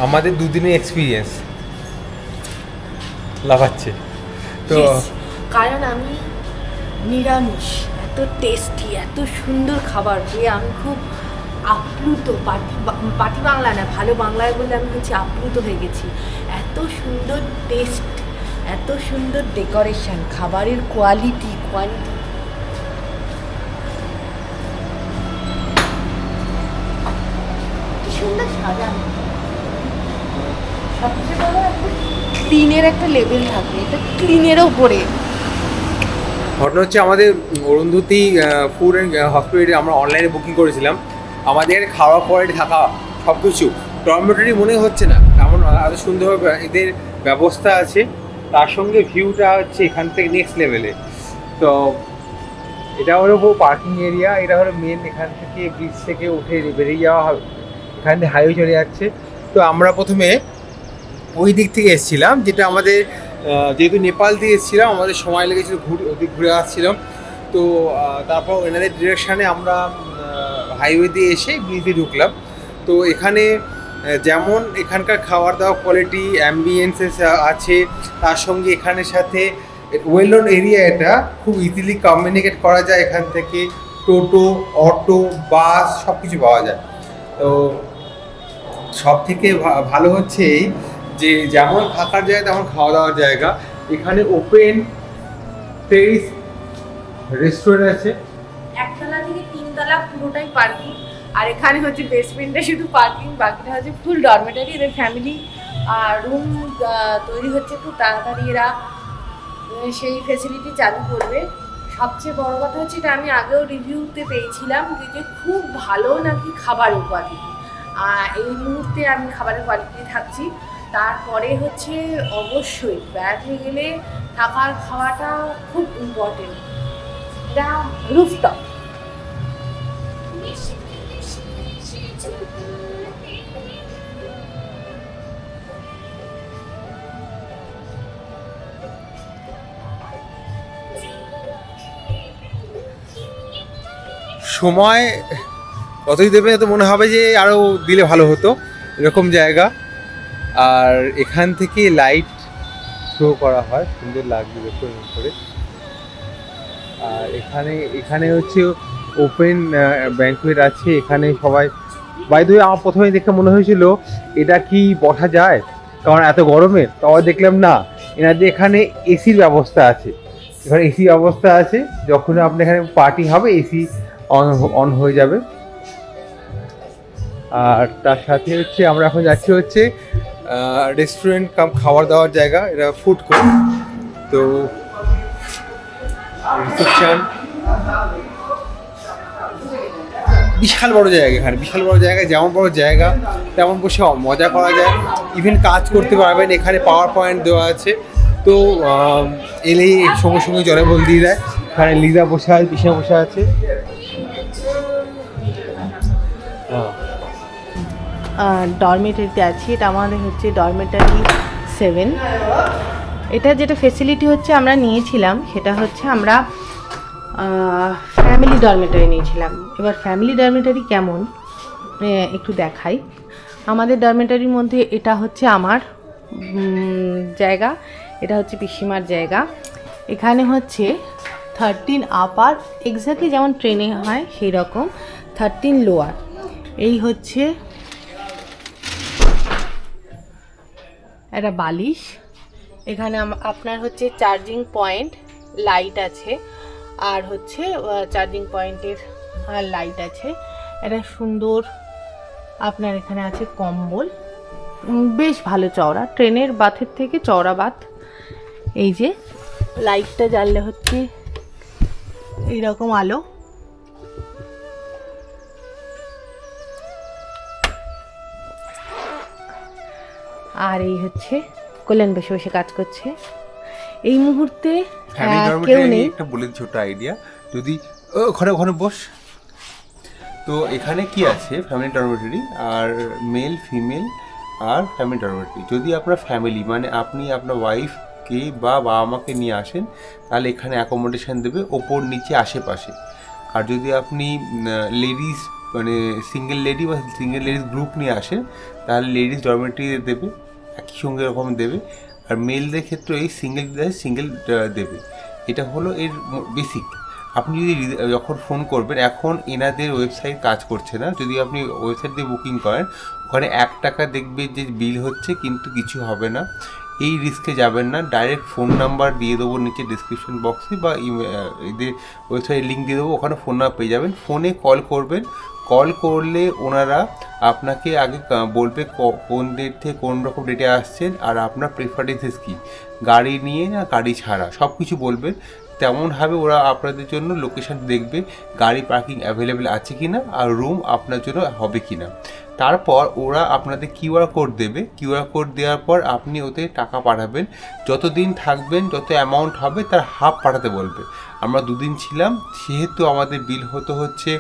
আমাদের দুদিনের এক্সপিরিয়েন্স লাগাচ্ছে তো। কারণ আমি নিরামিষ, এত টেস্টি এত সুন্দর খাবার পেয়ে আমি খুব আপ্লুত, পাটি বাংলা না, ভালো বাংলায় বলে আমি হচ্ছে আপ্লুত হয়ে গেছি। এত সুন্দর টেস্ট, এত সুন্দর ডেকোরেশন, খাবারের কোয়ালিটি কি সুন্দর সাজানো। সবচেয়ে বড় ক্লিনের একটা লেভেল থাকে, এটা ক্লিনের ওপরে। ঘটনা হচ্ছে আমাদের অরুন্ধতী ফুড অ্যান্ড হসপিটালিটি আমরা অনলাইনে বুকিং করেছিলাম। আমাদের খাওয়া কোয়ালিটি থাকা সব কিছু ডরমেটরি মনে হচ্ছে না, এমন এত সুন্দরভাবে এদের ব্যবস্থা আছে। তার সঙ্গে ভিউটা হচ্ছে এখান থেকে নেক্সট লেভেলে। তো এটা হলো পার্কিং এরিয়া, এটা হলো মেন। এখান থেকে ব্রিজ থেকে উঠে বেরিয়ে যাওয়া হবে, এখান থেকে হাইওয়ে চলে যাচ্ছে। তো আমরা প্রথমে ওই দিক থেকে এসেছিলাম, যেটা আমাদের যেহেতু নেপাল দিয়ে এসেছিলাম আমাদের সময় লেগেছিল, ওদিক ঘুরে আসছিলাম। তো তারপর এনাদের ডিরেকশানে আমরা হাইওয়ে দিয়ে এসে ব্রিজে ঢুকলাম। তো এখানে যেমন এখানকার খাবার দাওয়া কোয়ালিটি, অ্যাম্বিয়েন্সেস আছে, তার সঙ্গে এখানের সাথে ওয়েল নোন এরিয়া, এটা খুব ইজিলি কমিউনিকেট করা যায়। এখান থেকে টোটো, অটো, বাস সব কিছু পাওয়া যায়। তো সব থেকে ভালো হচ্ছে এই যে যেমন থাকার জায়গা তেমন খাওয়া দাওয়ার জায়গা। এখানে ওপেন টেরিস রেস্টুরেন্ট আছে, একতলা থেকে তিনতলা পুরোটাই পার্কিং। আর এখানে হচ্ছে বেসমেন্টে শুধু পার্কিং, বাকিটা হচ্ছে ফুল ডরমেটারি। এদের ফ্যামিলি রুম তৈরি হচ্ছে, খুব তাড়াতাড়ি এরা সেই ফেসিলিটি চালু করবে। সবচেয়ে বড় কথা হচ্ছে, এটা আমি আগেও রিভিউতে পেয়েছিলাম যে খুব ভালো নাকি খাবারের কোয়ালিটি। এই মুহূর্তে আমি খাবারের কোয়ালিটি থাকছি। তারপরে হচ্ছে অবশ্যই বেড়াতে গেলে থাকার খাওয়াটা খুব ইম্পর্টেন্ট। এটা রুফটপ। সময় কতই দেবে তো মনে হবে যে আরও দিলে ভালো হতো, এরকম জায়গা। আর এখান থেকে লাইট শো করা হয়, সুন্দর লাগবে দেখুন করে। আর এখানে হচ্ছে ওপেন ব্যাঙ্কুয়েট আছে। এখানে সবাই, বাই দ্য ওয়ে, আমার প্রথমে দেখে মনে হয়েছিল এটা কি বসা যায়, কারণ এত গরমে। তবে দেখলাম না, এনাদের এখানে এসির ব্যবস্থা আছে। এখানে এসি ব্যবস্থা আছে, যখন আপনার এখানে পার্টি হবে এসি অন হয়ে যাবে। আর তার সাথে হচ্ছে আমরা এখন যাচ্ছি হচ্ছে রেস্টুরেন্ট কাম খাবার দাওয়ার জায়গা, এটা ফুড কোর্ট। তো রিসেপশন, বিশাল বড় জায়গা। এখানে বিশাল বড় জায়গা, যেমন বড় জায়গা তেমন বসে মজা করা যায়, ইভেন কাজ করতে পারবেন। এখানে পাওয়ার পয়েন্ট দেওয়া আছে, তো এলেই সঙ্গে সঙ্গে জলে বল দিয়ে দেয়। এখানে লিজা বসে আছে, পিছনে বসে আছে। ডরমেটারিতে আছি। এটা আমাদের হচ্ছে ডরমেটারি 7। এটা যেটা ফেসিলিটি হচ্ছে আমরা নিয়েছিলাম, সেটা হচ্ছে আমরা ফ্যামিলি ডরমেটারি নিয়েছিলাম। এবার ফ্যামিলি ডরমেটারি কেমন একটু দেখাই। আমাদের ডরমেটারির মধ্যে এটা হচ্ছে আমার জায়গা, এটা হচ্ছে পিসিমার জায়গা। এখানে হচ্ছে 13 আপার, এক্স্যাক্টলি যেমন ট্রেনে হয় সেই রকম, 13 লোয়ার। এই হচ্ছে একটা বালিশ। এখানে আপনার হচ্ছে চার্জিং পয়েন্ট, লাইট আছে, আর হচ্ছে চার্জিং পয়েন্টের লাইট আছে। একটা সুন্দর আপনার এখানে আছে কম্বল, বেশ ভালো চওড়া, ট্রেনের বাথের থেকে চওড়া বাথ। এই যে লাইটটা জ্বাললে হচ্ছে এইরকম আলো। আর এই হচ্ছে কল্যাণ বসে বসে কাজ করছে এই মুহূর্তে। কেউ নেই। একটা বলে ছোট আইডিয়া, যদি ওখানে ওখানে বস। তো এখানে কি আছে, ফ্যামিলি ডরমেটরি আর মেল ফিমেল আর ফ্যামিলি ডরমেটরি। যদি আপনার ফ্যামিলি মানে আপনি আপনার ওয়াইফকে বা বাবা মাকে নিয়ে আসেন, তাহলে এখানে অ্যাকোমোডেশন দেবে ওপর নিচে আশেপাশে। আর যদি আপনি লেডিস মানে সিঙ্গেল লেডি বা সিঙ্গেল লেডিস গ্রুপ নিয়ে আসেন তাহলে লেডিস ডরমেটরি দেবে, একই সঙ্গে এরকম দেবে। আর মেলদের ক্ষেত্রে এই সিঙ্গেল দেবে। এটা হলো এর বেসিক। আপনি যদি যখন ফোন করবেন, এখন এনাদের ওয়েবসাইট কাজ করছে না, যদি আপনি ওয়েবসাইট দিয়ে বুকিং করেন ওখানে 1 টাকা দেখবে যে বিল হচ্ছে, কিন্তু কিছু হবে না। এই রিস্কে যাবেন না। ডাইরেক্ট ফোন নাম্বার দিয়ে দেবো নিচে ডিসক্রিপশন বক্সে, বা এদের ওয়েবসাইট লিঙ্ক দিয়ে দেবো, ওখানে ফোন নাম্বার পেয়ে যাবেন। ফোনে কল করবেন। কল করলে ওনারা আপনাকে আগে বলবে কোন ডেট থেকে কোন রকম ডেটে আসছেন, আর আপনার প্রেফারেন্সেস কী, গাড়ি নিয়ে না গাড়ি ছাড়া, সব কিছু বলবেন। তেমনভাবে ওরা আপনাদের জন্য লোকেশান দেখবে, গাড়ি পার্কিং অ্যাভেলেবেল আছে কি না, আর রুম আপনার জন্য হবে কি না। তারপর ওরা আপনাদের কিউআর কোড দেবে। কিউআর কোড দেওয়ার পর আপনি ওতে টাকা পাঠাবেন। যত দিন থাকবেন, যত অ্যামাউন্ট হবে তার হাফ পাঠাতে বলবে। আমরা 2 দিন ছিলাম, সেহেতু আমাদের বিল হচ্ছে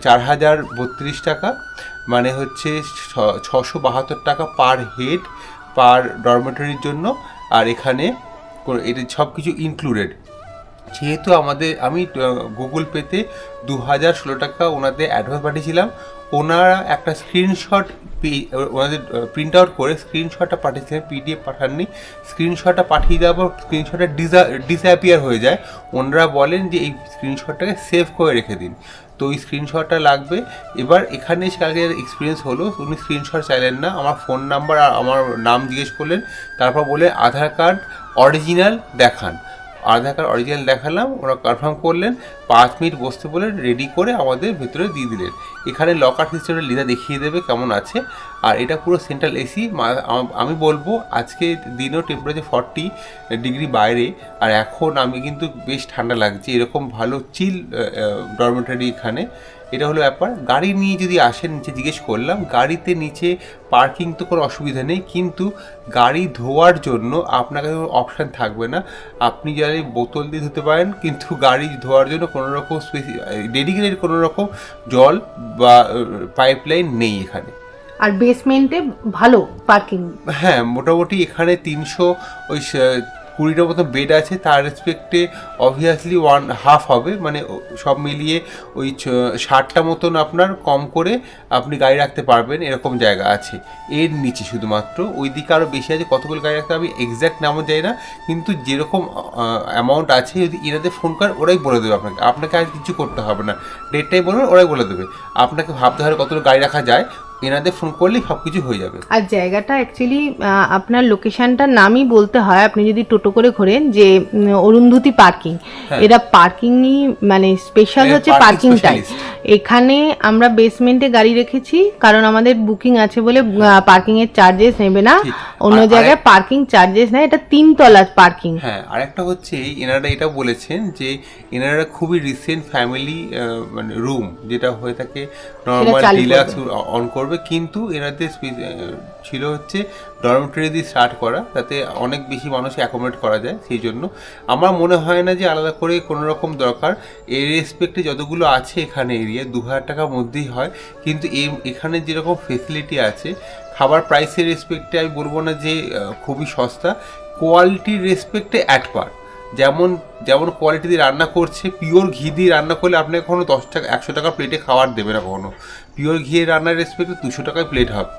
4,032 টাকা, মানে হচ্ছে 672 টাকা পার হেড পার ডরমেটরির জন্য। আর এখানে এটা সব কিছু ইনক্লুডেড। যেহেতু আমি গুগল পেতে 2016 টাকা ওনাদের অ্যাডভান্স পাঠিয়েছিলাম, ওনারা একটা স্ক্রিনশট ওনাদের প্রিন্ট আউট করে স্ক্রিনশটটা পাঠিয়েছিলেন, পিডিএফ পাঠাননি। স্ক্রিনশটটা পাঠিয়ে দেওয়ার পর স্ক্রিনশটটা ডিসঅ্যাপিয়ার হয়ে যায়। ওনারা বলেন যে এই স্ক্রিনশটটাকে সেভ করে রেখে দিন, তো ওই স্ক্রিনশটটা লাগবে। এবার এখানে কালকে এক্সপিরিয়েন্স হলো, উনি স্ক্রিনশট চাইলেন না, আমার ফোন নাম্বার আর আমার নাম জিজ্ঞেস করলেন। তারপর বলে আধার কার্ড অরিজিনাল দেখান। আধার কার্ড অরিজিনাল দেখালাম, ওরা কনফার্ম করলেন, 5 মিনিট বসতে বলে রেডি করে আমাদের ভেতরে দিয়ে দিলেন। এখানে লকার সিস্টেমের লিডা দেখিয়ে দেবে কেমন আছে। আর এটা পুরো সেন্ট্রাল এসি। আমি বলবো আজকে দিনেও টেম্পারেচার 40 ডিগ্রি বাইরে, আর এখন আমি কিন্তু বেশ ঠান্ডা লাগছে। এরকম ভালো চিল ডরমেটরি এখানে। এটা হলো ব্যাপার। গাড়ি নিয়ে যদি আসেন, নিচে জিজ্ঞেস করলাম, গাড়িতে নিচে পার্কিং তো কোনো অসুবিধা নেই, কিন্তু গাড়ি ধোয়ার জন্য আপনার কাছে কোনো অপশান থাকবে না। আপনি যারা বোতল দিয়ে ধুতে পারেন, কিন্তু গাড়ি ধোয়ার জন্য কোনো রকম ডেডিকেটেড কোনো রকম জল বা পাইপলাইন নেই এখানে। আর বেসমেন্টে ভালো পার্কিং। হ্যাঁ, মোটামুটি এখানে 320টা মতো বেড আছে, তার রেসপেক্টে অবভিয়াসলি 1/2 হবে, মানে সব মিলিয়ে ওই 60টা মতন আপনার কম করে আপনি গাড়ি রাখতে পারবেন, এরকম জায়গা আছে। এর নিচে শুধুমাত্র ওই দিকে আরও বেশি আছে, কতগুলো গাড়ি রাখতে আমি এক্স্যাক্ট নামও যাই না, কিন্তু যেরকম অ্যামাউন্ট আছে যদি এনাদের ফোন করেন ওরাই বলে দেবে আপনাকে আর কিছু করতে হবে না। ডেটটাই বলবেন, ওরাই বলে দেবে। আপনাকে ভাবতে হবে কতগুলো গাড়ি রাখা যায়, এনাদের ফোন করলেই সব কিছু হয়ে যাবে। আর জায়গাটা অ্যাকচুয়ালি আপনার লোকেশনটার নামই বলতে হয়, আপনি যদি টোটো করে ঘোরেন যে অরুন্ধতী পার্কিং, এরা পার্কিংই মানে স্পেশাল হচ্ছে পার্কিংটাই। এখানে আমরা বেসমেন্টে গাড়ি রেখেছি কারণ আমাদের বুকিং আছে বলে পার্কিংয়ের চার্জেস নেবে না, অন্য জায়গায় পার্কিং চার্জেস নেয়। এটা 3 তলা পার্কিং। হ্যাঁ, আরেকটা হচ্ছে এনারা এটা বলেছেন যে এনারা খুবই রিসেন্ট ফ্যামিলি মানে রুম যেটা হয়ে থাকে নর্মাল ডিলাক্স অন করবে, কিন্তু এনাদের ছিল হচ্ছে ডরমেটরি দিয়ে স্টার্ট করা, তাতে অনেক বেশি মানুষ অ্যাকোমোডেট করা যায়। সেই জন্য আমার মনে হয় না যে আলাদা করে কোনো রকম দরকার। এর রেসপেক্টে যতগুলো আছে এখানে এরিয়া 2000 টাকার মধ্যেই হয়, কিন্তু এখানে যেরকম ফেসিলিটি আছে, খাবার প্রাইসের রেসপেক্টে আমি বলবো না যে খুবই সস্তা, কোয়ালিটির রেসপেক্টে অ্যাট পার। যেমন কোয়ালিটি দিয়ে রান্না করছে, পিওর ঘি দিয়ে রান্না করলে আপনাকে কখনো 10 টাকা 100 টাকা প্লেটে খাবার দেবে না কখনো। পিওর ঘিয়ের রান্নার রেসপেক্টে 200 টাকায় প্লেট হবে।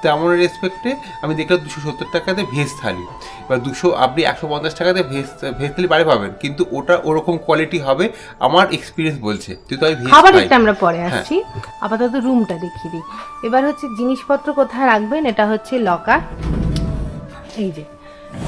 তেমন রেসপেক্টে আমি দেখলাম 270 টাকাতে ভেজ থালি, বা আপনি 150 টাকাতে ভেজ থালি বাইরে পাবেন, কিন্তু ওটা ওরকম কোয়ালিটি হবে আমার এক্সপিরিয়েন্স বলছে। তুই তো খাবারেরটা আমরা পরে আসছি, আপাতত রুমটা দেখিয়ে দিই। এবার হচ্ছে জিনিসপত্র কোথায় রাখবেন, এটা হচ্ছে লকার। এই যে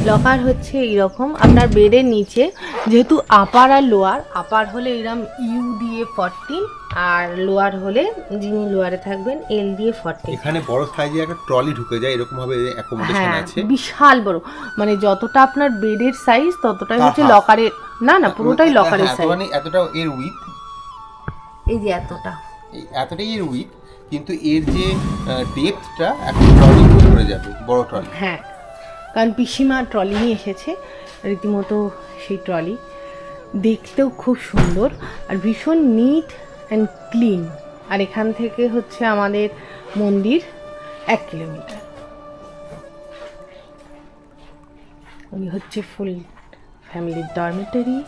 লকার হচ্ছে এইরকম আপনার বেডের নিচে, যেহেতু আপার আর লোয়ার, আপার হলে এরকম ইউ দিয়ে 14 আর লোয়ার হলে যিনি লোয়ারে থাকবেন এল দিয়ে 14। এখানে বড় সাইজে একটা ট্রলি ঢুকে যায়, এরকম ভাবে অ্যাকোমোডেশন আছে, বিশাল বড়, মানে যতটা আপনার বেডের সাইজ ততটাই হচ্ছে লকারের, না পুরোটাই লকারের সাইজ। মানে এতটা এর উইথ, এই যে এতটাই এর উইথ, কিন্তু এর যে ডেপথটা একটা ট্রলি ধরে যাবে, বড় ট্রলি। হ্যাঁ, কারণ পিসিমা ট্রলি নিয়ে এসেছে, রীতিমতো সেই ট্রলি দেখতেও খুব সুন্দর আর ভীষণ নিট অ্যান্ড ক্লিন। আর এখান থেকে হচ্ছে আমাদের মন্দির 1 কিলোমিটার। উনি হচ্ছে ফুল ফ্যামিলির ডরমেটরি।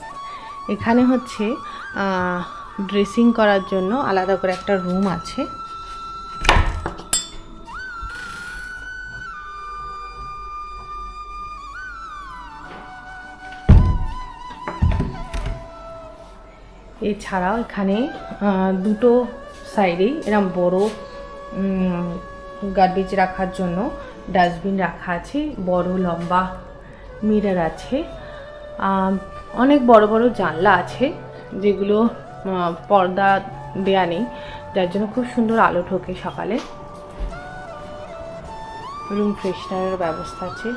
এখানে হচ্ছে ড্রেসিং করার জন্য আলাদা করে একটা রুম আছে। এছাড়াও এখানে দুটো সাইডেই এরকম বড় গার্বেজ রাখার জন্য ডাস্টবিন রাখা আছে, বড় লম্বা মিরর আছে, অনেক বড় বড় জানলা আছে যেগুলো পর্দা দেয়া নেই, যার জন্য খুব সুন্দর আলো ঢোকে সকালে। রুম ফ্রেশনারের ব্যবস্থা আছে।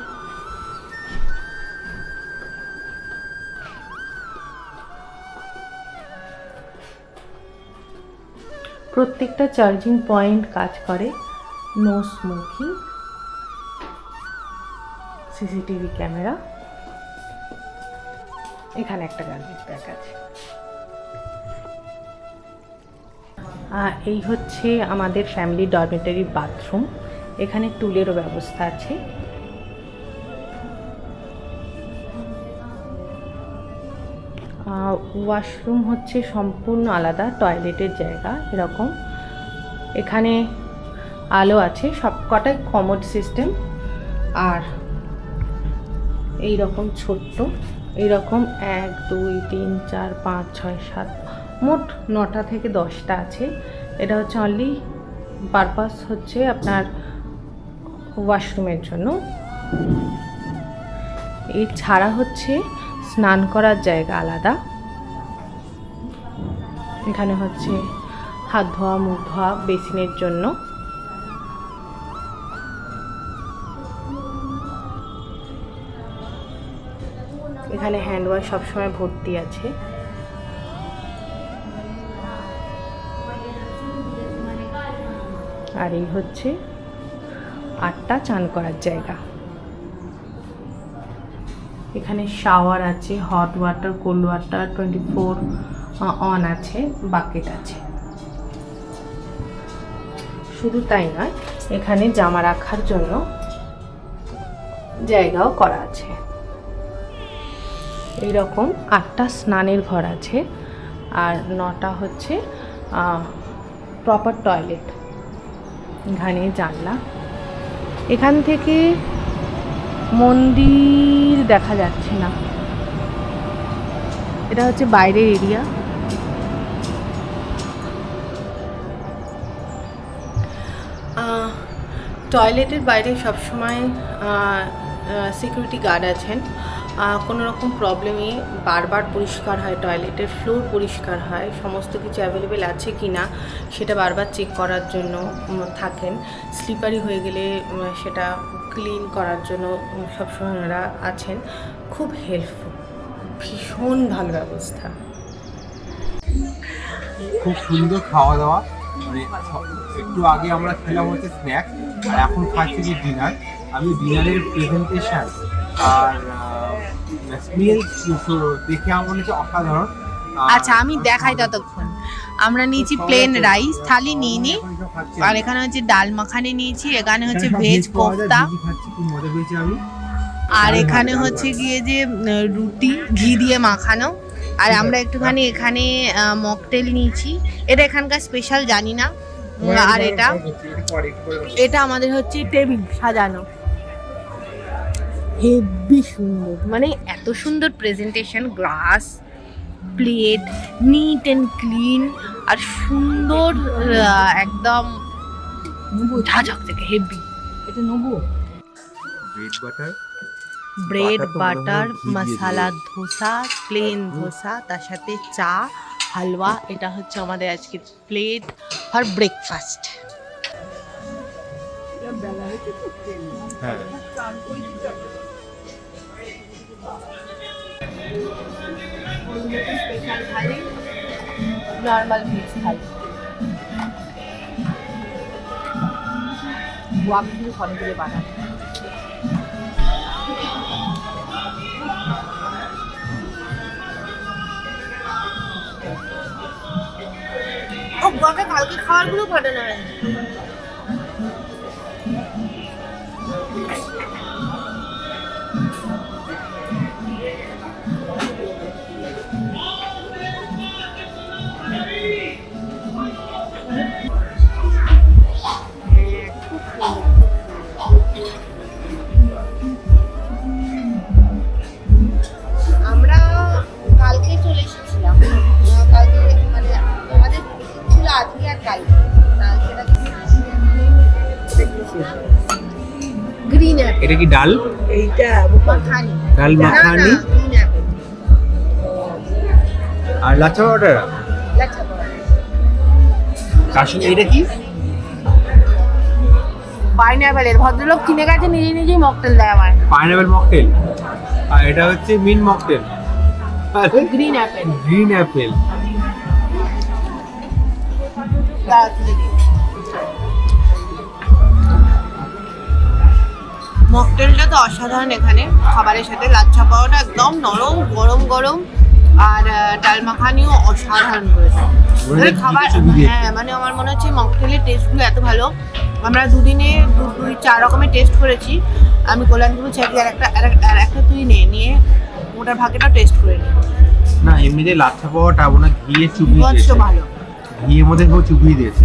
প্রত্যেকটা চার্জিং পয়েন্ট কাজ করে, নো স্মোকিং, সিসিটিভি ক্যামেরা, এখানে একটা গার্বেজ ব্যাগ আছে। এই হচ্ছে আমাদের ফ্যামিলি ডরমেটরি বাথরুম, এখানে টুলেরও ব্যবস্থা আছে। ওয়াশরুম হচ্ছে সম্পূর্ণ আলাদা, টয়লেটের জায়গা এরকম। এখানে আলো আছে, সব কটাই কমোড সিস্টেম। আর এই রকম ছোট্ট, এইরকম 1 2 3 4 5 6 7 মোট 9টা থেকে 10টা আছে। এটা হচ্ছে অনলি পারপাস হচ্ছে আপনার ওয়াশরুমের জন্য। এই ছাড়া হচ্ছে স্নান করার জায়গা আলাদা। এখানে হচ্ছে হাত ধোয়া, মুখ ধোয়া, বেসিনের জন্য। এখানে হ্যান্ড ওয়াশ সবসময় ভর্তি আছে। আর এই হচ্ছে 8টা চান করার জায়গা। এখানে শাওয়ার আছে, hot water, cold water 24 on আছে, বাকেট আছে। শুধু তাই নয়, এখানে জামা রাখার জন্য জায়গাও করা আছে। এইরকম 8টা স্নানের ঘর আছে, আর 9টা হচ্ছে প্রপার টয়লেট। এখানে জানলা, এখান থেকে মন্দির দেখা যাচ্ছে না, এটা হচ্ছে বাইরের এরিয়া। টয়লেটের বাইরে সবসময় সিকিউরিটি গার্ড আছেন। কোনো রকম প্রবলেমে বারবার পরিষ্কার হয়, টয়লেটের ফ্লোর পরিষ্কার হয়, সমস্ত কিছু অ্যাভেলেবেল আছে কি না সেটা বারবার চেক করার জন্য থাকেন। স্লিপারি হয়ে গেলে সেটা ক্লিন করার জন্য সবসময় ওরা আছেন। খুব হেল্পফুল, ভীষণ ভালো ব্যবস্থা। খুব সুন্দর খাওয়া দাওয়া, মানে একটু আগে আমরা খেলাম হচ্ছে স্ন্যাক্স, আর এখন খাচ্ছি যে ডিনার। আমি ডিনারের প্রেজেন্টেশন আর স্মেল দেখে আমার মনে হচ্ছে অসাধারণ। আচ্ছা, আমি দেখাই ততক্ষণ। আমরা নিয়েছি প্লেন রাইস থালি নিয়ে নিই, আর এখানে হচ্ছে ডাল মাখানি নিয়েছি, এখানে হচ্ছে ভেজ কোফতা, আর এখানে হচ্ছে গিয়ে যে রুটি ঘি দিয়ে মাখানো। আর আমরা একটুখানি এখানে মকটেল নিয়েছি, এটা এখানকার স্পেশাল জানি না। আর এটা আমাদের হচ্ছে টেবিল সাজানো, হেভি সুন্দর, মানে এত সুন্দর presentation, glass, plate, neat and clean, আর সুন্দর একদম ঝাঁঝক থেকে হেভি। এটা নেবো bread butter masala dosa, plain dosa, তার সাথে চা, হালুয়া। এটা হচ্ছে আমাদের আজকে plate for breakfast. Special thali, normal veg thali. আমি কিন্তু ঘরে গিয়ে বানাই। ও বাবা, কালকে খাবারগুলো পাঠানো হয়। আমরা কালকে চলে এসেছিলাম, কালকে মানে আমাদের ছিল আজকে আর কালকে। গ্রিন অ্যাপেল, এটা কি ডাল? এইটা মাখানি, ডাল মাখানি গ্রিন অ্যাপেল আর লাচ্ছা পাউডার। লাচ্ছা পাউডার। কাশি এটা কি? পাইনঅ্যাপেলের ভদ্রলোক কিনে গেছে, নিজে নিজেই মকটেল দেয় আমায়। Pineapple mocktail. আর এটা হচ্ছে mint mocktail. Green apple. Green apple. মকটেলটা তো অসাধারণ এখানে, খাবারের সাথে লাচ্ছা পাওয়াটা একদম নরম গরম গরম, আর ডাল মাখানিও অসাধারণ করেছে। মানে খাবার, হ্যাঁ মানে আমার মনে হচ্ছে মকটেলের টেস্টগুলো এত ভালো। আমরা দুদিনে দুই চার রকমের টেস্ট করেছি। আমি কল্যাণপুর চাইছি আর একটা তুই নিয়ে ওটার ভাগেটা টেস্ট করে নি। না এমনিতে লাচ্ছা পাওয়াটা আপনার ঘিয়ে চুবিয়ে দিয়েছে, ভালো ঘিয়ের মধ্যে কেউ চুবিয়ে দিয়েছে।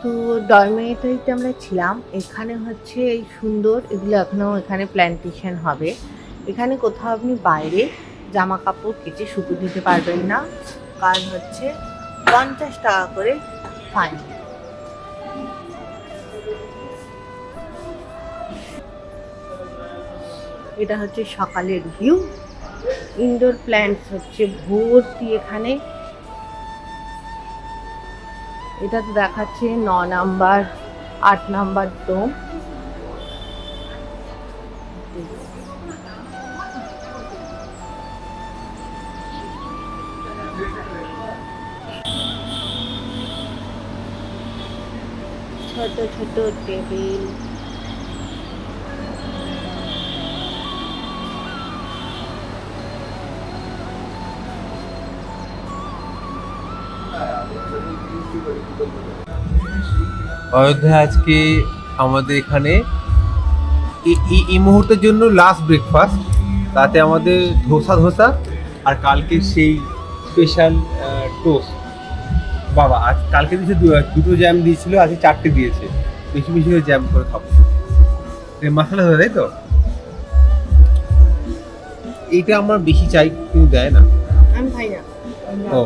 তো ডরমেটরিতে আমরা ছিলাম। এখানে হচ্ছে এই সুন্দর, এগুলো এখনও এখানে প্ল্যান্টেশন হবে। এখানে কোথাও আপনি বাইরে জামা কাপড় কেচে শুকো দিতে পারবেন না, কারণ হচ্ছে 50 টাকা করে ফাইন। এটা হচ্ছে সকালের ভিউ। ইনডোর প্ল্যান্টস হচ্ছে ভর্তি এখানে। এটা তো দেখাচ্ছে 9 নাম্বার 8 নাম্বার ডোম। ছোট ছোট টেবিল, অযোধ্যায় আজকে আমাদের এখানে এই মুহূর্তের জন্য লাস্ট ব্রেকফাস্ট, তাতে আমাদের ধোসা আর কালকে সেই স্পেশাল টোস্ট। বাবা আজ কালকে দিয়েছে দুটো জ্যাম দিয়েছিল, আজকে 4টে দিয়েছে। বেশি বেশি করে জ্যাম করে খাবো। মশলা ধরে তাই তো, এইটা আমার বেশি চাই কিন্তু দেয় না। আমি খাই না। ও